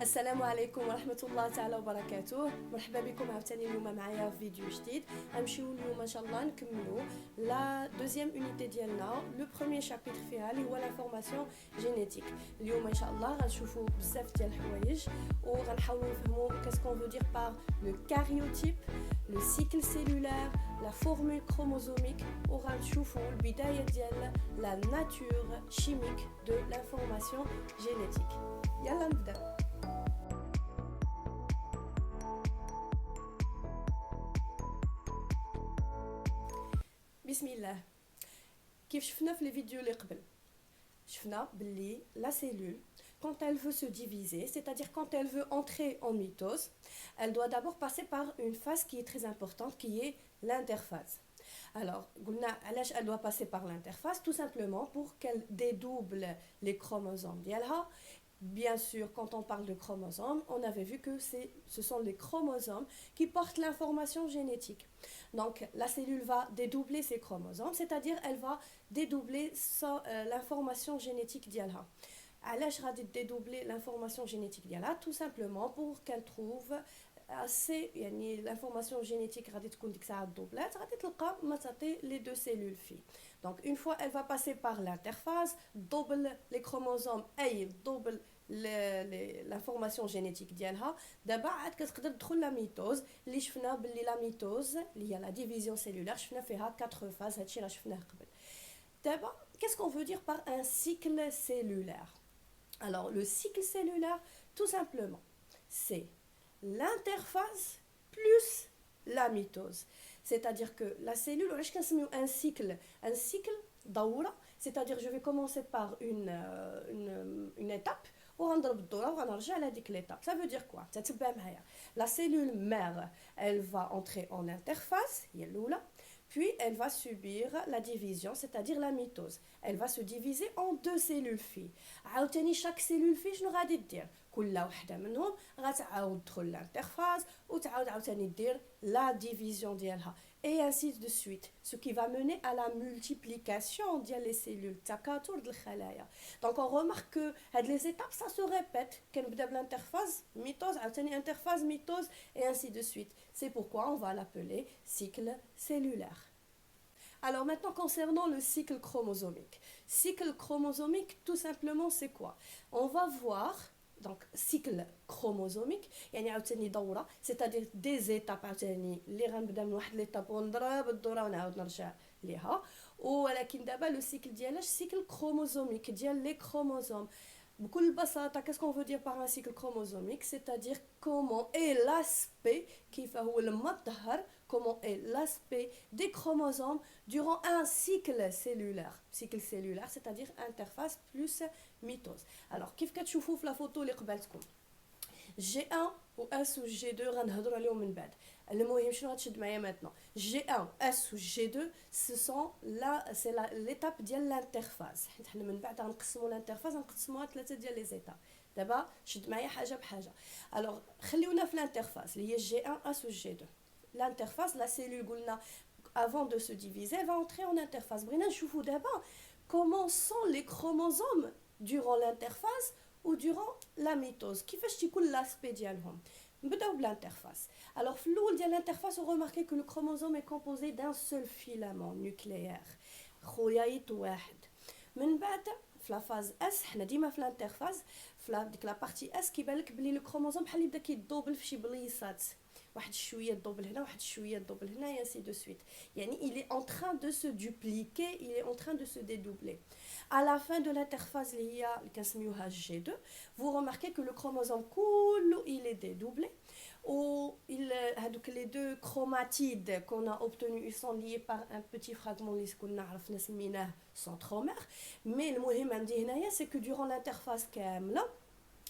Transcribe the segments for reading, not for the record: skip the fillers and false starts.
السلام عليكم ورحمة الله تعالى وبركاته. مرحبا بكم عاوتاني اليوم معايا في فيديو جديد. غنمشيو اليوم ان شاء الله نكملوا لا دوزيام اونيتي ديالنا. لو بروميير شابيتر فيها اللي هو لانفورماسيون جينيتيك. اليوم ان شاء الله غنشوفوا بزاف ديال الحوايج وغنحاولوا نفهموا كاسكون فو دير بار لو كاريوتيب، لو سيكل سيلولار، لا فورمول كروموزوميك، وغنشوفوا البدايه ديال لا ناتور شيميك دو لانفورماسيون جينيتيك. يلا نبداو. بسم الله. كيف شفنا في لي فيديو اللي قبل، شفنا باللي la cellule quand elle veut se diviser, c'est-à-dire quand elle veut entrer en mitose, elle doit d'abord passer par une phase qui est très importante, qui est l'interphase. Alors, elle doit passer par l'interphase tout simplement pour qu'elle dédouble les chromosomes ديالها. Bien sûr, quand on parle de chromosomes, on avait vu que ce sont les chromosomes qui portent l'information génétique. Donc, la cellule va dédoubler ses chromosomes, c'est-à-dire elle va dédoubler l'information génétique d'Yalha. علاش غادي dédoubler l'information génétique d'Yalha? Tout simplement pour qu'elle trouve assez, يعني l'information génétique غادي تكون ديك الساعه دوبلات غادي تلقى ما تعطي les deux cellules filles. Donc une fois elle va passer par l'interphase, double les chromosomes اي double l'information génétique ديالها. دابا عاد كتقدر تدخل لا ميتوز اللي شفنا باللي لا ميتوز اللي هي لا ديفيزيون سيلولار شفنا فيها 4 فاز. هادشي راه شفناه قبل. دابا qu'est-ce qu'on veut dire par un cycle cellulaire? Alors le cycle cellulaire, tout simplement, c'est l'interphase plus la mitose. C'est-à-dire que la cellule, un cycle d'aura, c'est-à-dire je vais commencer par une étape ونضرب الدوره وغنرجع لهذيك l'étape. Ça veut dire quoi? تتبع معايا. La cellule mère, elle va entrer en interphase, هي الاولى. Puis elle va subir la division, c'est-à-dire la mitose. Elle va se diviser en deux cellules filles. عاوتاني chaque cellule fille شنو غادي دير؟ كل وحده منهم غتعاود تدخل l'interphase وتعاود عاوتاني دير la division ديالها. Et ainsi de suite. Ce qui va mener à la multiplication des cellules. تكاثر الخلايا. Donc on remarque que les étapes ça se répète. كنبدا بالinterphase, mitose, عاوتاني interphase, mitose et ainsi de suite. C'est pourquoi on va l'appeler cycle cellulaire. Alors maintenant concernant le cycle chromosomique. Cycle chromosomique tout simplement c'est quoi? On va voir donc cycle chromosomique يعني عاوتاني دوره, c'est-à-dire des étapes عاوتاني اللي غنبدا من واحد ليطاب ونضرب الدوره ونعاود نرجع ليها. ولكن دابا لو سيكل ديالاش سيكل كروموزوميك ديال لي كروموزوم. بكل بساطه qu'est-ce qu'on veut dire par un cycle chromosomique? C'est-à-dire comment est l'aspect كيف هو المظهر, comment est l'aspect des chromosomes durant un cycle cellulaire. Cycle cellulaire, c'est-à-dire interphase plus mitose. Alors كيف كتشوفوا في لا فوتو اللي قبالتكم G1 و S و G2 غنهضروا عليهم من بعد. المهم شنو غتشد معايا maintenant G1 S و G2 ce sont l'étape ديال l'interphase. حنا من بعد غنقسموا l'interphase غنقسموها ثلاثه ديال لي زيتاب. دابا شد معايا حاجه بحاجه. alors خليونا في l'interphase اللي هي G1 S و G2. L'interphase, la cellule قلنا avant de se diviser elle va entrer en interphase. بغينا نشوفوا دابا comment sont les chromosomes durant l'interphase ou durant la mitose. كيفاش تيكون l'aspect ديالهم. نبداو بالinterphase. Alors في الاول ديال l'interphase on remarque que le chromosome est composé d'un seul filament nucléaire. خياط واحد. من بعد في لا فاز اس حنا ديما في الانترفاز في ديك لا بارتي اس كيبان لك بلي لو كروموزوم بحال يبدا كيدوبل في شي بليصات, واحد شويه دوبل هنا واحد شويه دوبل هنا et ainsi de suite. يعني il est en train de se dupliquer, il est en train de se dédoubler. À la fin de l'interphase اللي هي اللي كنسميوها G2, vous remarquez que le chromosome كله il est dédoublé. هادوك les deux chromatides qu'on a obtenus ils sont liés par un petit fragment اللي كنا عرفنا سميناه centromère. mais المهم عندي هنايا c'est que durant l'interphase كامله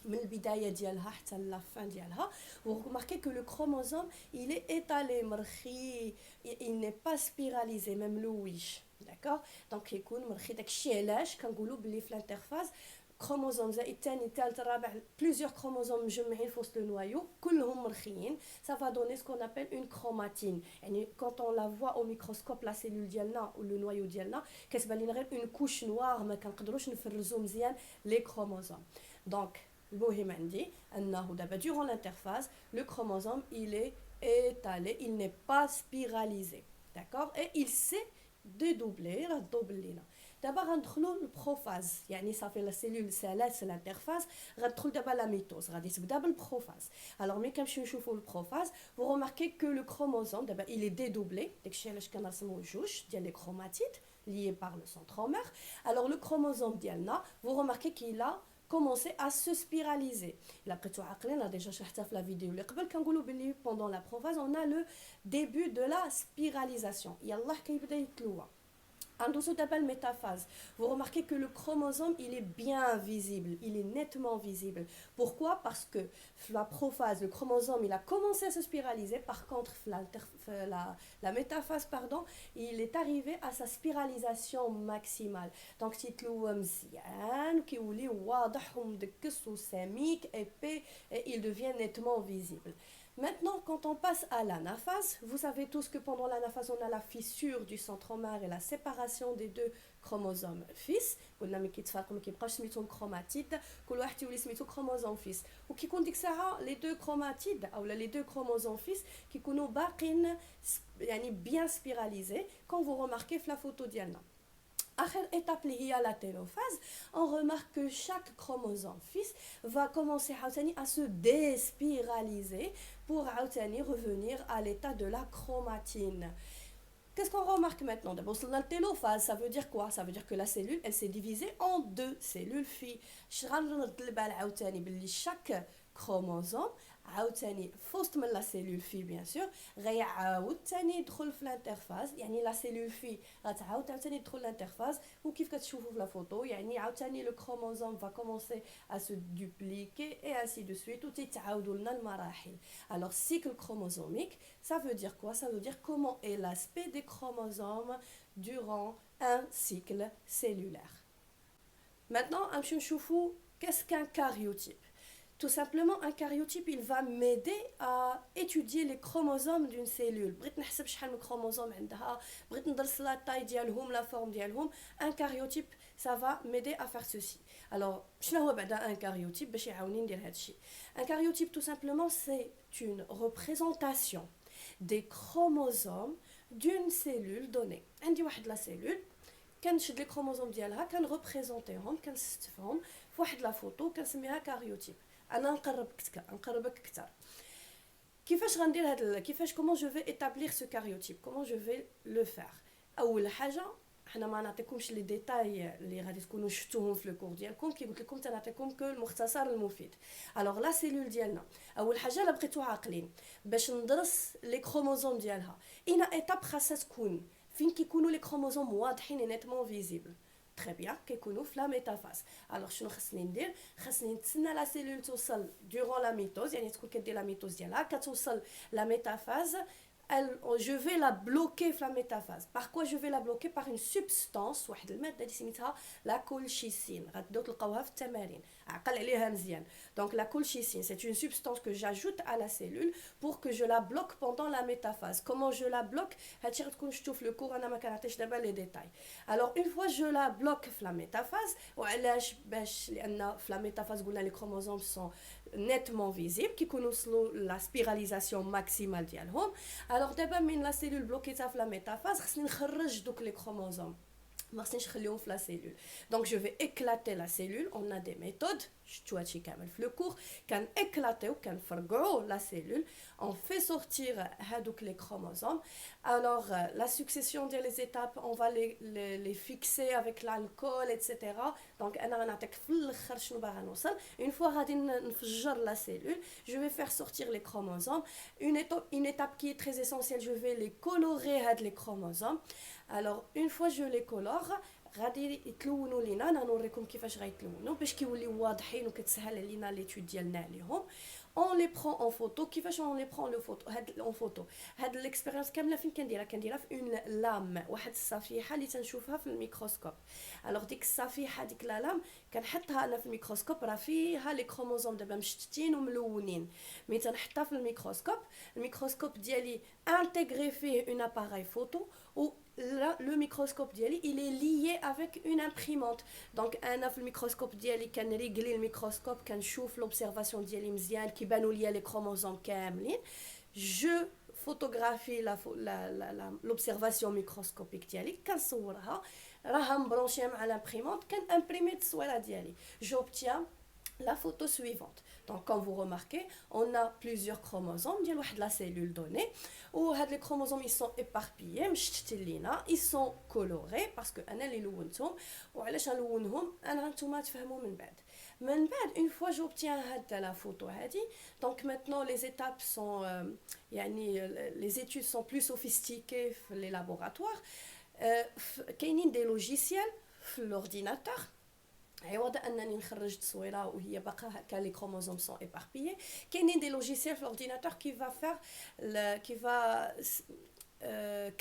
من البدايه ديالها حتى لا فان ديالها vous remarquez que le chromosome il est étalé مرخي, il n'est pas spiralisé même لويش. d'accord donc يكون مرخي. داكشي علاش كنقولوا بلي في الانترفاز كروموزوم زائد الثاني الثالث الرابع بليزيور كروموزوم مجمعين في وسط النوايو كلهم مرخيين. ça va donner ce qu'on appelle une chromatine. يعني quand on la voit au microscope la cellule ديالنا ou le noyau ديالنا كتبان لنا غير une couche noire ما كنقدروش نفرزوا مزيان les chromosomes. donc المهم عندي انه دابا durant l'interphase le chromosome il est étalé, il n'est pas spiralisé, d'accord, et il sait dédoubler دوبل لينا. دابا غندخلوا للبروفاز، يعني صافي لا سيلول سالات الانترفاز، غتدخل دابا لا ميتوز، غادي تبدا بالبروفاز. الوغ ملي كنمشيو نشوفوا البروفاز vous remarquez que le chromosome دابا il est dédoublé، داكشي علاش كنرسموا جوج ديال لي كروماتيد liés par le centromère. Alors le chromosome ديالنا vous remarquez qu'il a commencé à se spiraliser. Il بقيتو عاقلين راه ديجا شرحتها في لا فيديو اللي قبل، كنقولوا بلي pendant la prophase on a le début de la spiralisation. يلاه كيبدا يتلوى. En dessous d'abord métaphase, vous remarquez que le chromosome il est bien visible, il est nettement visible. Pourquoi? Parce que la prophase, le chromosome il a commencé à se spiraliser. Par contre, la métaphase, pardon, il est arrivé à sa spiralisation maximale. Donc تيتلوى مزيان كيولي واضح ومدكس وسميك épais et il devient nettement visible. Maintenant, quand on passe à l'anaphase, vous savez tous que pendant l'anaphase, on a la fissure du centromère et la séparation des deux chromosomes fils. قلنا ملي كيتفرقوا ما كيبقاوش سميتهم كروماتيد، كل واحد تيولي سميتو كروموزوم فيس، وكيكون ديك الساعه لي دو كروماتيد اولا لي دو كروموزوم فيس كيكونوا باقين يعني bien spiralisés quand vous remarquez في لا فوتو ديالنا. Autre étape liée à la télophase, on remarque que chaque chromosome fils va commencer à se déspiraliser pour revenir à l'état de la chromatine. Qu'est-ce qu'on remarque maintenant? D'abord, la télophase, ça veut dire quoi? Ça veut dire que la cellule, elle s'est divisée en deux cellules filles. Chaque chromosome عاوتاني في وسط من لا سيلول في بيان سور غيعاود ثاني يدخل في الانترفاز، يعني لا سيلول في غتعاود عاوتاني يدخل الانترفاز، وكيف كتشوفوا في لا فوتو يعني عاوتاني لو كروموزوم va commencer à se dupliquer et ainsi de suite وتتعاودوا لنا المراحل. Alors cycle chromosomique, ça veut dire quoi? Ça veut dire comment est l'aspect des chromosomes durant un cycle cellulaire. Maintenant نمشيو نشوفوا qu'est-ce qu'un karyotype. Tout simplement, un karyotype, il va m'aider à étudier les chromosomes d'une cellule. بغيت نحسب شحال من chromosomes عندها، بغيت ندرس la taille ديالهم، la forme ديالهم. Un karyotype, ça va m'aider à faire ceci. Alors, شنو هو بعدا un karyotype باش يعاوني ندير هذا الشيء؟ Un karyotype, tout simplement, c'est une représentation des chromosomes d'une cellule donnée. عندي واحد la cellule، كنشد لي chromosomes ديالها، كنريبريزونطيهم، كنستفهم في واحد لا فوتو، كنسميها كاريوتيب. انا نقربك اكثر. كيفاش غندير هذا كيفاش comment je vais établir ce karyotype, comment je vais le faire. اول حاجه حنا ما نعطيكمش لي ديتاي اللي غادي تكونوا شفتوهم في الكور ديالكم، كي قلت لكم تنعطيكم كل المختصر المفيد. الوغ لا سيلول ديالنا اول حاجه الا بقيتو عاقلين باش ندرس لي كروموزوم ديالها اين ايتاب خاصها تكون فين كيكونوا لي كروموزوم واضحين نيتمون فيزيبل. تري بيان كيكونوا في لا ميتافاز. الوغ شنو خصني ندير؟ خصني نتسنى لا سيلول توصل durant لا ميتوز، يعني تكون كدير لا ميتوز ديالها كتوصل لا ميتافاز. Je vais la bloquer في la métaphase. Par quoi je vais la bloquer? Par une substance واحد الماده اللي سميتها لا كولشيسين، غتبداو تلقاوها في التمارين، عقل عليها مزيان. Donc la colchicine, c'est une substance que j'ajoute à la cellule pour que je la bloque pendant la métaphase. Comment je la bloque? هادشي غتكون شفتو في le cours، انا ما كنعطيش دابا لي ديتاي. Alors une fois je la bloque في la métaphase، وعلاش؟ باش لان في la métaphase قلنا les chromosomes sont nettement visibles كيكونوا وصلوا la spiralisation maximale ديالهم. Alors d'abord من la cellule bloquée في la métaphase خصني نخرج دوك les chromosomes، ما خصنيش نخليهم في la cellule. Donc je vais éclater la cellule. On a des méthodes شفتوا هادشي كامل في le cours. كان éclater كنفرقعوا la cellule. On fait sortir هادوك les chromosomes. Alors la succession ديال les étapes on va les fixer avec l'alcool etc. Donc انا غنعطيك في الاخر شنو باغا نوصل. Une fois غادي نفجر la cellule, je vais faire sortir les chromosomes. Une étape qui est très essentielle, je vais les colorer هاد les chromosomes. Alors une fois je les colore غادي يتلونوا لينا، انا نوريكم كيفاش غيتلونوا باش كيوليو واضحين وكتسهل علينا ليتود ديالنا عليهم. On les prend en photo. كيفاش on les prend en photo؟ هاد الاكسبيريونس كامله فين كنديرها في اون لام، واحد الصفيحه اللي تنشوفها في الميكروسكوب. الوغ ديك الصفيحه ديك لا لام كنحطها انا في الميكروسكوب، راه فيها لي كروموزوم دابا مشتتين وملونين. ملي تنحطها في الميكروسكوب ديالي انتغري فيه اون اباراي فوتو، و le microscope ديالي il est lié avec une imprimante. Donc انا في الميكروسكوب ديالي كنريغلي الميكروسكوب كنشوف l'observation ديالي مزيان كيبانوا ليا لي كروموزوم كاملين. je photographie l'observation microscopique ديالي كنصورها راها مبرونشيه مع l'imprimante كنامبريمي التصويره ديالي. j'obtiens la photo suivante. Donc, comme vous remarquez, on a plusieurs chromosomes. Il y a la cellule donnée. Où les chromosomes ils sont éparpillés. Ils sont colorés parce que أنا اللي لونتهم. وعلاش نلونهم أنا نتوما تفهموا من بعد. من بعد une fois j'obtiens la photo هذه. Donc maintenant les étapes sont les études sont plus sophistiquées dans les laboratoires. كاينين des logiciels في l'ordinateur. عوض انني نخرج تصويره وهي باقا هكا لي كروموزوم سون éparpillés كاينين دي لوجيسيال في الاورديناتور qui va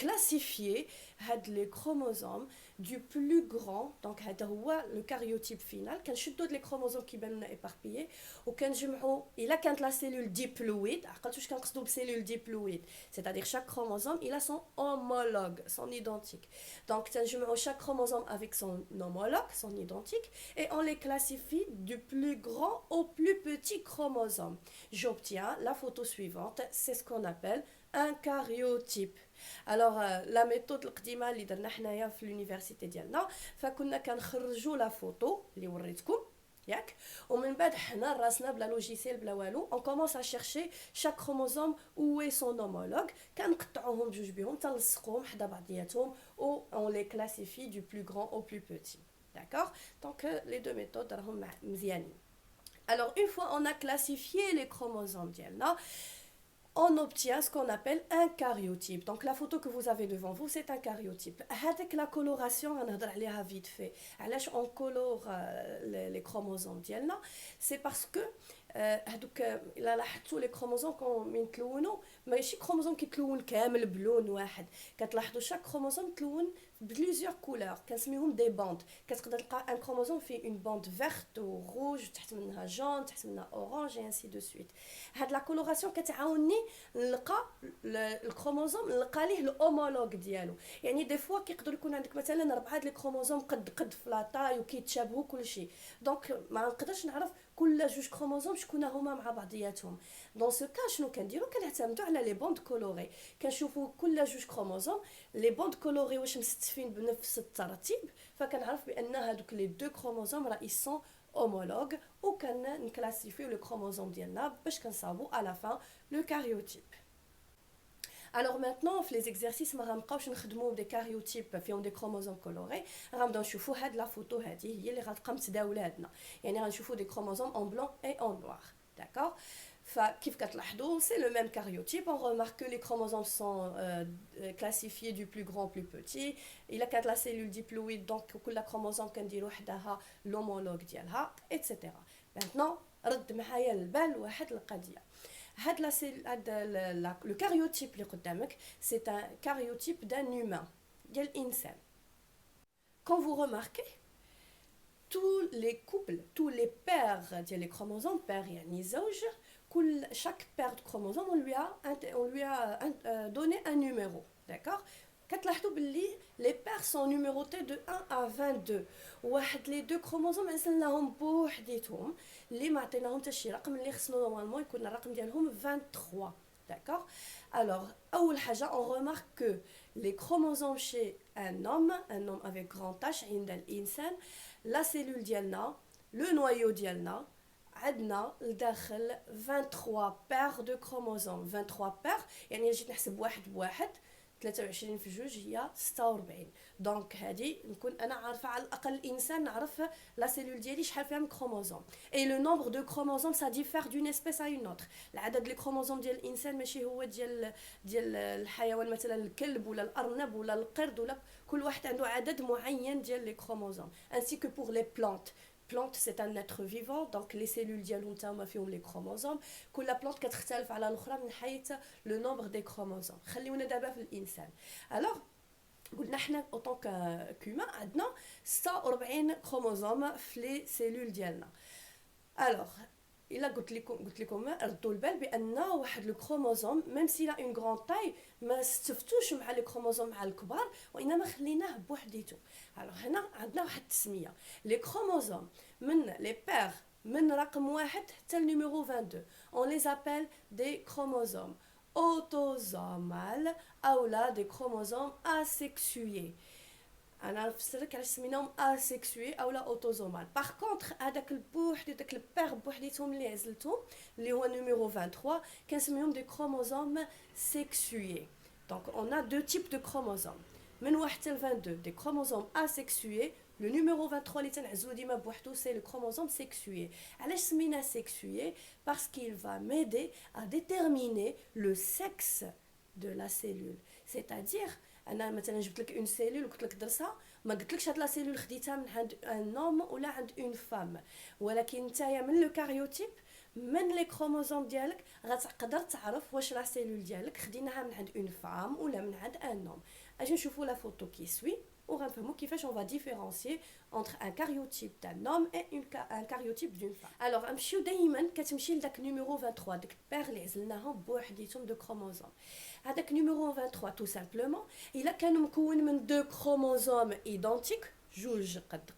classifier هاد لي كروموزوم du plus grand. donc هذا هو لو كاريوتيب فينال. كنشدو لي كروموزوم كيبانوا لنا éparpillés وكنجمعوا الا كانت لا سيلول ديبلويد. عقلتوا واش كنقصدوا بسيلول ديبلويد؟ c'est-à-dire chaque chromosome il a son homologue, son identique. donc تنجمعوا chaque chromosome avec son homologue, son identique, et on les classifie du plus grand au plus petit chromosome. j'obtiens la photo suivante. c'est ce qu'on appelle un karyotype. Alors la méthode القديمه اللي درنا حنايا في l'université ديالنا فكنا كنخرجوا لا فوتو اللي وريتكم ياك ومن بعد حنا راسنا بلا لوجيسيال بلا والو on commence à chercher chaque chromosome où est son homologue. كنقطعوهم بجوج بهم تنلصقوهم حدا بعضياتهم و on les classifie du plus grand au plus petit. d'accord. donc les deux méthodes راهم مزيانين. alors une fois on a classifié les chromosomes ديالنا on obtient ce qu'on appelle un karyotype. Donc la photo que vous avez devant vous, c'est un karyotype. Avec la coloration, on va dire vite fait. Alors on colore les chromosomes ديالنا, c'est parce que هذوك الا لاحظتوا لي كروموزوم من تلونوا ماشي كروموزوم كيتلون كامل بلون واحد. كتلاحظوا شاك كروموزوم تلون بليزيور كولور كنسميهم دي باند. كتقدر تلقى ان كروموزوم فيه اون باند فيرت و روج تحت منها جون تحت منها اورانج اي انسي دو سويت. هاد لا كولوراسيون كتعاونني نلقى الكروموزوم نلقى ليه الاومولوج ديالو. يعني دي فوا كيقدر يكون عندك مثلا 4 لي كروموزوم قد في لاطاي وكيتشابهوا كلشي. دونك ما نقدرش نعرف كل جوج كروموزوم شكون هما مع بعضياتهم. دون سو كا شنو كنديرو كنعتمدوا على لي بوند كولوري. كنشوفوا كل جوج كروموزوم لي بوند كولوري واش مستفين بنفس الترتيب فكنعرف بان هذوك لي دو كروموزوم راه يسون homologue وكان نكلاسيفيو لو كروموزوم ديالنا باش كنصاوبو à la fin le karyotype. Alors maintenant في les exercices ما غنبقاوش نخدموا دي كاريوتيب فيهم دي كروموزوم كولوري. غنبداو نشوفوا هاد لا فوتو هذه هي اللي غتبقى متداوله عندنا. يعني غنشوفوا دي كروموزوم en blanc et en noir. d'accord. فكيف كتلاحظوا c'est le même karyotype. on remarque que les chromosomes sont classifiés du plus grand au plus petit. الا كانت لا سيلول ديبلويد دونك كل كروموزوم كنديروا وحدها l'homologue ديالها etc. maintenant رد معايا البال واحد القضيه. le karyotype اللي قدامك c'est un karyotype d'un humain ديال الانسان. quand vous remarquez tous les couples tous les paires ديال les chromosomes paires يعني زوج chaque paire de chromosomes on lui a donné un numéro. d'accord. كتلاحظوا باللي les paires sont numérotées de 1 à 22. واحد لي دو كروموزوم عزلناهم بوحديتهم اللي ما عطيناهم حتى شي رقم اللي خصنا نورمالمون يكون الرقم ديالهم 23. d'accord. alors اول حاجه on remarque que les chromosomes chez un homme avec grand H عند الانسان la cellule ديالنا le noyau ديالنا عندنا لداخل 23 paires de chromosomes. 23 paires يعني جيت نحسب واحد بواحد 23 في جوج هي 46. دونك هذه نكون انا عارفه على الاقل الانسان نعرف لا سيلول ديالي شحال فيها من كروموزوم. اي لو نومبر دو كروموزوم سا ديفير دون اسبيس ا اون اوتر. العدد لي كروموزوم ديال الانسان ماشي هو ديال الحيوان مثلا الكلب ولا الارنب ولا القرد ولا كل واحد عنده عدد معين ديال لي كروموزوم. ainsi que pour les plantes. plante c'est un être vivant donc les cellules ديالو نتاهما فيهم لي كروموزوم. كل بلانت كتختلف على الاخرى من حيث لو نومبر دي كروموزوم. خليونا دابا في الانسان. alors قلنا حنا اوطون كوما عندنا 46 كروموزوم في لي سيلول ديالنا. alors الا قلت لكم ردوا البال بان واحد لو كروموزوم ميم سي لا اون غران تاي ما استفتوش مع لي كروموزوم مع الكبار وانما خليناه بوحديته. الوغ هنا عندنا واحد التسميه لي كروموزوم من لي بير من رقم واحد حتى النيميرو 22 on les appelle des chromosomes autosomales او لا des chromosomes asexués. انا نفسرك علاش سميناهم اسيكسوي اولا اوتوزومال. باغ كونطخ هذاك البوحدي داك البير بوحديتهم اللي عزلتهم اللي هو نيميرو 23 كنسميهم دي كروموزوم سيكسوي. دونك اون ا دو تيب دو كروموزوم من 1 حتى 22 دي كروموزوم اسيكسوي. لو نيميرو 23 اللي تنعزلو ديما بوحدو سي لو كروموزوم سيكسوي. علاش سميناه سيكسوي؟ باسكو qu'il va m'aider à déterminer le sexe de la cellule. C'est-à-dire انا مثلا جبت لك اون سيلول وقلت لك درسها ما قلتلكش هاد لا سيلول خديتها من عند ان نوم ولا عند اون فام، ولكن نتايا من لو كاريوتيب من لي كروموزوم ديالك غتقدر تعرف واش لا سيلول ديالك خديناها من عند اون فام ولا من عند ان نوم. اجي نشوفوا لا فوتو كي سوي وغنفهموا كيفاش on va différencier entre un karyotype d'un homme et un karyotype d'une femme. Alors نمشيو دائما كتمشي لداك نيميرو 23 داك بير اللي عزلناهم بوحديتهم دو كروموزوم. هذاك نيميرو 23 تو سامبلومون الا كان مكون من دو كروموزوم ايدونتيك جوج قد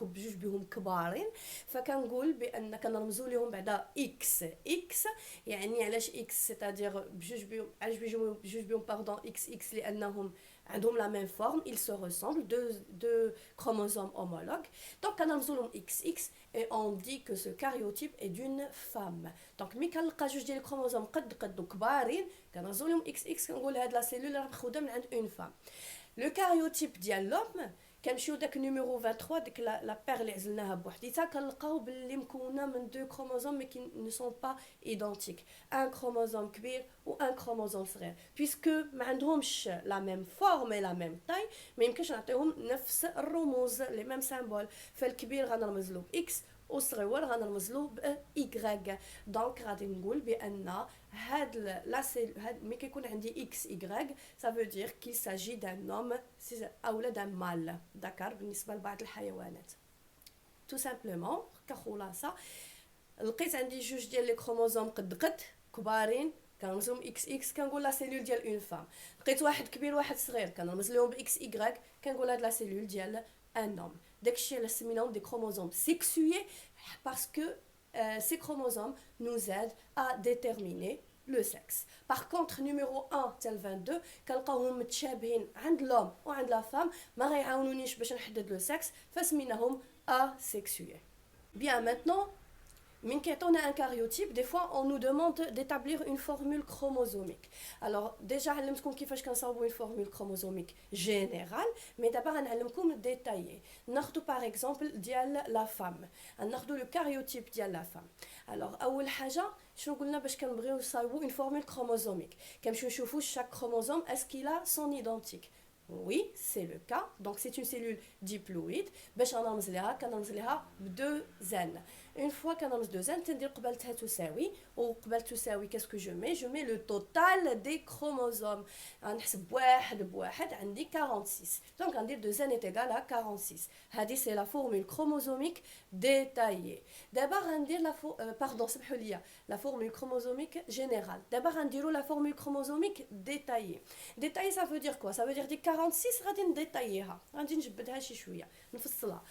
بجوج بهم كبارين، فكنقول بان كنرمزوا لهم بعدا اكس اكس. يعني علاش اكس؟ سيتادير بجوج بهم، علاش بجوج بهم باردون اكس اكس؟ لانهم عندهم لا ميم فورم، ils se ressemblent, deux chromosomes homologues. Donc كنرمزوا لهم اكس اكس et on dit que ce karyotype est d'une femme. Donc ملي كنلقى جوج ديال الكروموزوم قد وكبارين كنرمزوا لهم اكس اكس، كنقول هاد لا سيلول راه مخوده من عند اون فام. لو كاريوتيب ديال لوم كنمشيو داك نيميرو 23 ديك لا بير اللي عزلناها بوحديتها كنلقاو باللي مكونه من دو كروموزوم مي كي نو سون با ايدونتيك، ان كروموزوم كبير و ان كروموزوم صغير. بيسكو ما عندهمش لا ميم فورم لا ميم تاي ما يمكنش نعطيهم نفس الرموز لي ميم سامبول. فالكبير غنرمز له باكس والصغيور غنرمز له باي. دونك غادي نقول بان هاد لا سيل هاد ملي كيكون عندي اكس اي ça veut dire qu'il s'agit d'un homme اولا d'un mâle. داكار بالنسبه لبعض الحيوانات. تو سامبلومون كخلاصه لقيت عندي جوج ديال لي كروموزوم قد كبارين كنرمزهم اكس اكس كنقول لا سيلول ديال اون فام. لقيت واحد كبير واحد صغير كنرمز لهم باكس اي كنقول هاد لا سيلول ديال ان هوم. داكشي علاش سميناهم دي كروموزوم سيكسويي باسكو ces chromosomes nous aident à déterminer le sexe. Par contre, numéro 1 تال 22 كنلقاوهم متشابهين عند لوم وعند لا فام ما غيعاونونيش باش نحدد لو سكس فسميناهم asexués. Bien maintenant, من كيعطونا ان كاريوتيب دي فوا اون نو دوموند d'établir une formule chromosomique. alors déjà علمتكم كيفاش كنصاوبوا une formule chromosomique générale، مي دابا غنعلمكم ديتايي. ناخذوا باغ اكزومبل ديال لا فام، ناخذوا لو كاريوتيب ديال لا فام. alors اول حاجه شنو قلنا باش كنبغيو نصاوبوا une formule chromosomique؟ كنمشيو نشوفوا chaque chromosome est-ce qu'il a son identique. Oui, c'est le cas. Donc c'est une cellule diploïde. باش غنرمز ليها كنرمز ليها ب 2 Une fois كنرمز 2 تندير قبالتها تساوي، وقبل تساوي كاسكو جو مي لو توتال دي كروموزوم. غنحسب واحد بواحد عندي 46. دونك غندير 2 est égal à 46. هذه سي لا فورمول كروموزوميك ديتايي. دابا غندير باردون سمحوا لي لا فورمول كروموزوميك جينيرال. دابا غنديروا لا فورمول كروموزوميك ديتايي. ديتايي ça veut dire quoi؟ ça veut dire دي 46 غادي نديتاييها، غادي نجبدها شي شويه نفصلها.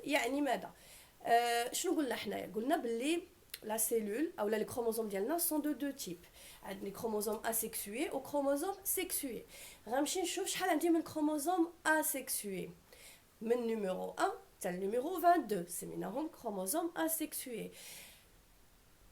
يعني ماذا؟ شنو قلنا حنايا؟ قلنا باللي لا سيلول او لي كروموزوم ديالنا سون دو تيب. عندنا كروموزوم اسيكسوي و كروموزوم سيكسوي. غنمشي نشوف شحال عندي من كروموزوم اسيكسوي من نيميرو 1 حتى نيميرو 22 سميناهم كروموزوم اسيكسوي.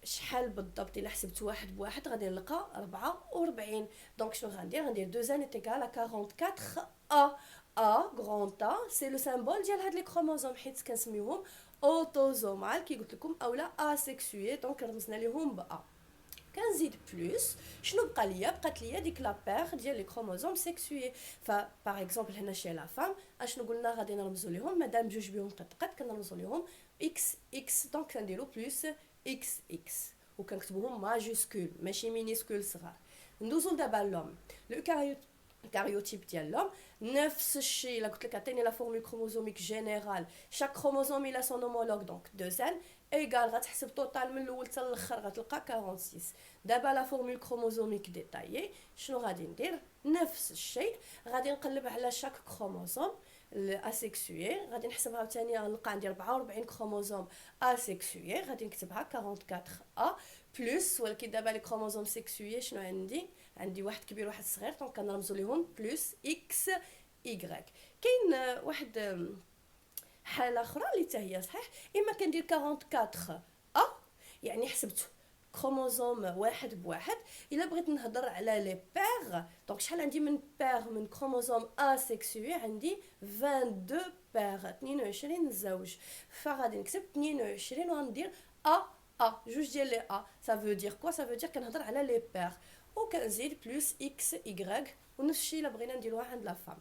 شحال بالضبط؟ الا حسبت واحد بواحد غادي نلقى 44. دونك شنو غندير؟ غندير 2 est égal à 44 A. A grand A c'est le symbole ديال هاد لي كروموزوم حيت كنسميوهم اوتوزومال كي قلت لكم اولا اسيكسوي. دونك رمزنا ليهم ب A. كنزيد بلس شنو بقى ليا؟ بقات ليا ديك لا بير ديال لي كروموزوم سيكسوي. ف باغ اكزومبل هنا شي لا فام اشنو قلنا غادي نرمزوا ليهم؟ مادام جوج بهم قد كنرمزوا ليهم اكس اكس. دونك كنديروا بلس اكس اكس وكنكتبوهم ماجيسكول ماشي مينيسكول صغار. ندوزو دابا لوم. لو كاريوتيب ديالهم نفس الشيء الا قلت لك عطيني لا فورمول كروموزوميك جينيرال شاك كروموزوم الى سون هومولوج دونك 2 ان ايغال غتحسب طوطال من الاول حتى الاخر غتلقى 46. دابا لا فورمول كروموزوميك ديتايي شنو غادي ندير نفس الشيء غادي نقلب على شاك كروموزوم الاسيكسوي غادي نحسب عاوتاني غنلقى عندي 44 كروموزوم اسيكسوي غادي نكتبها 44 ا بلس ولكن دابا لي كروموزوم سيكسوي شنو عندي واحد كبير واحد صغير دونك كنرمزوا ليهم بلس اكس ايغريك. كاين واحد حاله اخرى اللي حتى هي صحيح اما كندير 44 ا يعني حسبت كروموزوم واحد بواحد. الا بغيت نهضر على لي بير دونك شحال عندي من بير من كروموزوم اسيكسوي عندي 22 بير 22 زوج فغادي نكتب 22 وغندير جوج ديال لي ça veut dire quoi ça veut dire كنهضر على لي بير وكنزيد بلس اكس ايغريك ونفس الشيء الا بغينا نديروها عند لا فام.